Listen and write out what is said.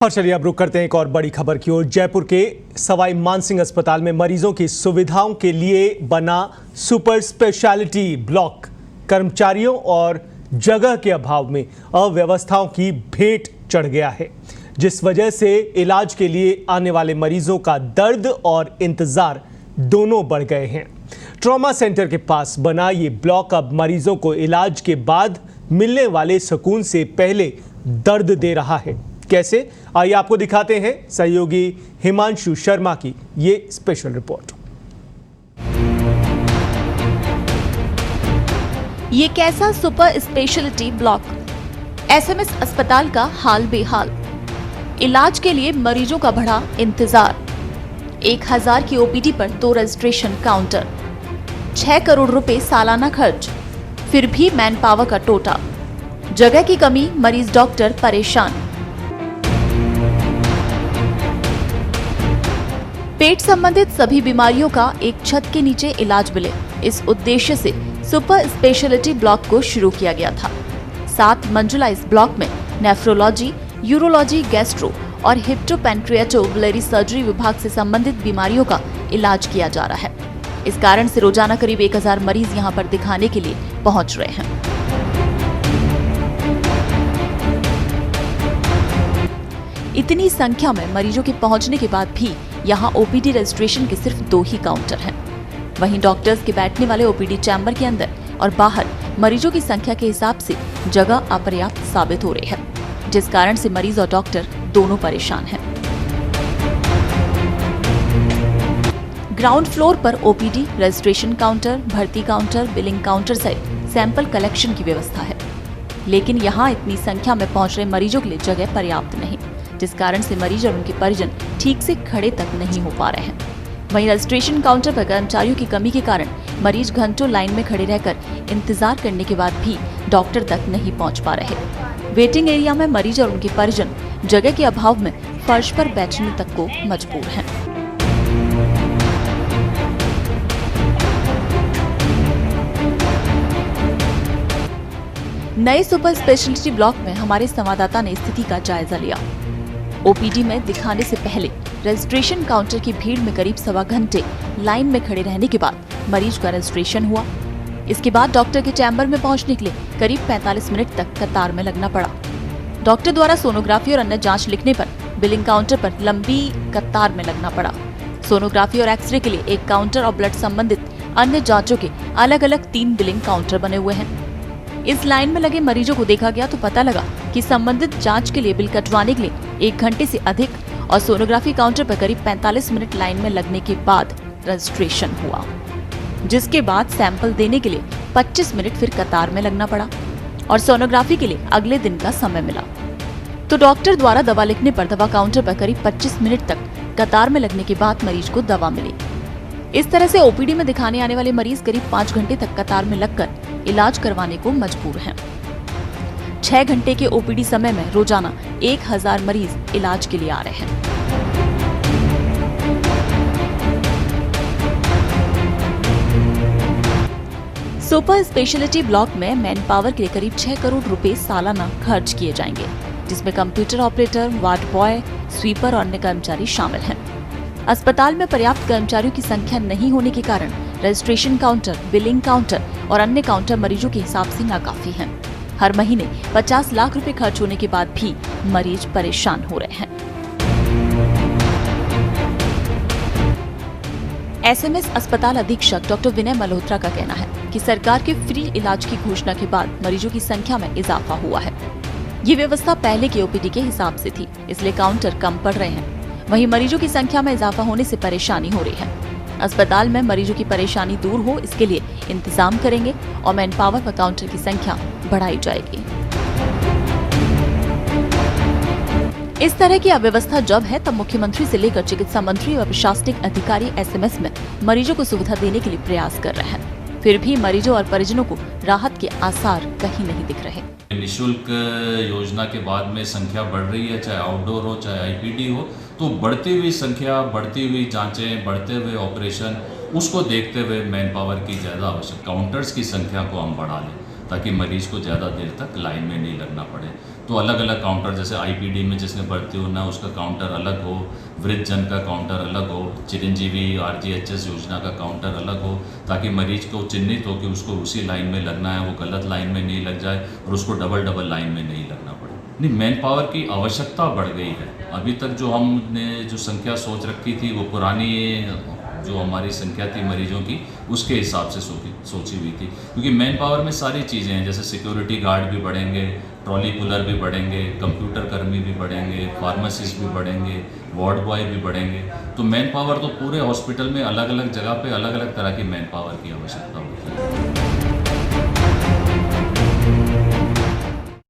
और चलिए अब रुक करते हैं एक और बड़ी खबर की ओर। जयपुर के सवाई मानसिंह अस्पताल में मरीजों की सुविधाओं के लिए बना सुपर स्पेशलिटी ब्लॉक कर्मचारियों और जगह के अभाव में अव्यवस्थाओं की भेंट चढ़ गया है, जिस वजह से इलाज के लिए आने वाले मरीजों का दर्द और इंतजार दोनों बढ़ गए हैं। ट्रॉमा सेंटर के पास बना ये ब्लॉक अब मरीजों को इलाज के बाद मिलने वाले सुकून से पहले दर्द दे रहा है। कैसे, आइए आपको दिखाते हैं सहयोगी हिमांशु शर्मा की ये स्पेशल रिपोर्ट। ये कैसा सुपर स्पेशलिटी ब्लॉक। एसएमएस अस्पताल का हाल बेहाल। इलाज के लिए मरीजों का बढ़ा इंतजार। 1000 की ओपीडी पर 2 रजिस्ट्रेशन काउंटर, 6 करोड़ रुपए सालाना खर्च, फिर भी मैन पावर का टोटा, जगह की कमी, मरीज डॉक्टर परेशान। पेट संबंधित सभी बीमारियों का एक छत के नीचे इलाज मिले, इस उद्देश्य से सुपर स्पेशलिटी ब्लॉक को शुरू किया गया था। 7 मंजिला इस ब्लॉक में नेफ्रोलॉजी, यूरोलॉजी, गैस्ट्रो और हिप्टोपेंक्रियाटोबिलियरी सर्जरी विभाग से संबंधित बीमारियों का इलाज किया जा रहा है। इस कारण से रोजाना करीब 1000 मरीज यहां पर दिखाने के लिए पहुंच रहे हैं। इतनी संख्या में मरीजों के पहुंचने के बाद भी यहां ओपीडी रजिस्ट्रेशन के सिर्फ 2 ही काउंटर हैं। वहीं डॉक्टर्स के बैठने वाले ओपीडी चैम्बर के अंदर और बाहर मरीजों की संख्या के हिसाब से जगह अपर्याप्त साबित हो रही है, जिस कारण से मरीज और डॉक्टर दोनों परेशान हैं। ग्राउंड फ्लोर पर ओपीडी, रजिस्ट्रेशन काउंटर, भर्ती काउंटर, बिलिंग काउंटर सहित सैंपल कलेक्शन की व्यवस्था है, लेकिन यहाँ इतनी संख्या में पहुंच रहे मरीजों के लिए जगह पर्याप्त नहीं, जिस कारण से मरीज और उनके परिजन ठीक से खड़े तक नहीं हो पा रहे हैं। वहीं रजिस्ट्रेशन काउंटर पर कर्मचारियों की कमी के कारण मरीज घंटों लाइन में खड़े रहकर इंतजार करने के बाद भी डॉक्टर तक नहीं पहुंच पा रहे। वेटिंग एरिया में मरीज और उनके परिजन जगह के अभाव में फर्श पर बैठने तक को मजबूर हैं। नए सुपर स्पेशलिटी ब्लॉक में हमारे संवाददाता ने स्थिति का जायजा लिया। ओपीडी में दिखाने से पहले रजिस्ट्रेशन काउंटर की भीड़ में करीब 1.25 घंटे लाइन में खड़े रहने के बाद मरीज का रजिस्ट्रेशन हुआ। इसके बाद डॉक्टर के चैम्बर में पहुंचने के लिए करीब 45 मिनट तक कतार में लगना पड़ा। डॉक्टर द्वारा सोनोग्राफी और अन्य जांच लिखने पर बिलिंग काउंटर पर लंबी कतार में लगना पड़ा। सोनोग्राफी और एक्सरे के लिए एक काउंटर और ब्लड संबंधित अन्य जाँचों के अलग अलग 3 बिलिंग काउंटर बने हुए हैं। इस लाइन में लगे मरीजों को देखा गया तो पता लगा कि संबंधित जांच के लिए बिल कटवाने के लिए 1 घंटे से अधिक और सोनोग्राफी काउंटर पर करीब 45 मिनट लाइन में लगने के बाद रजिस्ट्रेशन हुआ, जिसके बाद सैंपल देने के लिए 25 मिनट फिर कतार में लगना पड़ा और सोनोग्राफी के लिए अगले दिन का समय मिला। तो डॉक्टर द्वारा दवा लिखने पर दवा काउंटर पर करीब 25 मिनट तक कतार में लगने के बाद मरीज को दवा मिली। इस तरह से ओपीडी में दिखाने आने वाले मरीज करीब 5 घंटे तक कतार में लगकर इलाज करवाने को मजबूर हैं। 6 घंटे के ओपीडी समय में रोजाना 1000 मरीज इलाज के लिए आ रहे हैं। सुपर स्पेशलिटी ब्लॉक में मैन पावर के लिए करीब 6 करोड़ रुपए सालाना खर्च किए जाएंगे, जिसमें computer operator, ward boy, sweeper और अन्य कर्मचारी शामिल हैं। अस्पताल में पर्याप्त कर्मचारियों की संख्या नहीं होने के कारण रजिस्ट्रेशन काउंटर, बिलिंग काउंटर और अन्य काउंटर मरीजों के हिसाब से नाकाफी हैं। हर महीने 50 लाख रुपए खर्च होने के बाद भी मरीज परेशान हो रहे हैं। एसएमएस अस्पताल अधीक्षक डॉक्टर विनय मल्होत्रा का कहना है कि सरकार के फ्री इलाज की घोषणा के बाद मरीजों की संख्या में इजाफा हुआ है। ये व्यवस्था पहले के ओपीडी के हिसाब से थी, इसलिए काउंटर कम पड़ रहे हैं। वहीं मरीजों की संख्या में इजाफा होने से परेशानी हो रही है। अस्पताल में मरीजों की परेशानी दूर हो, इसके लिए इंतजाम करेंगे और मैन पावर पर काउंटर की संख्या बढ़ाई जाएगी। इस तरह की अव्यवस्था जब है तब मुख्यमंत्री से लेकर चिकित्सा मंत्री व प्रशासनिक अधिकारी एसएमएस में मरीजों को सुविधा देने के लिए प्रयास कर रहे हैं। फिर भी मरीजों और परिजनों को राहत के आसार कहीं नहीं दिख रहे। निःशुल्क योजना के बाद में संख्या बढ़ रही है, चाहे आउटडोर हो चाहे आईपीडी हो, तो बढ़ती हुई संख्या, बढ़ती हुई जांचें, बढ़ते हुए ऑपरेशन, उसको देखते हुए मैन पावर की ज़्यादा आवश्यकता, काउंटर्स की संख्या को हम बढ़ा लें ताकि मरीज को ज़्यादा देर तक लाइन में नहीं लगना पड़े। तो अलग अलग काउंटर, जैसे आईपीडी में जिसने भर्ती होना है उसका काउंटर अलग हो, वृद्धजन का काउंटर अलग हो, चिरंजीवी आरजीएचएस योजना का काउंटर अलग हो, ताकि मरीज को चिन्हित हो कि उसको उसी लाइन में लगना है, वो गलत लाइन में नहीं लग जाए और उसको डबल लाइन में नहीं लगना पड़े। नहीं, मैन पावर की आवश्यकता बढ़ गई है। अभी तक जो हमने जो संख्या सोच रखी थी वो पुरानी जो हमारी संख्या थी मरीजों की उसके हिसाब से सोची हुई थी, क्योंकि मैन पावर में सारी चीज़ें हैं, जैसे सिक्योरिटी गार्ड भी बढ़ेंगे, ट्रॉली पुलर भी बढ़ेंगे, कंप्यूटर कर्मी भी बढ़ेंगे, फार्मासिस्ट भी बढ़ेंगे, वार्ड बॉय भी बढ़ेंगे। तो मैन पावर तो पूरे हॉस्पिटल में अलग अलग जगह पे अलग अलग तरह की मैन पावर की आवश्यकता होती है।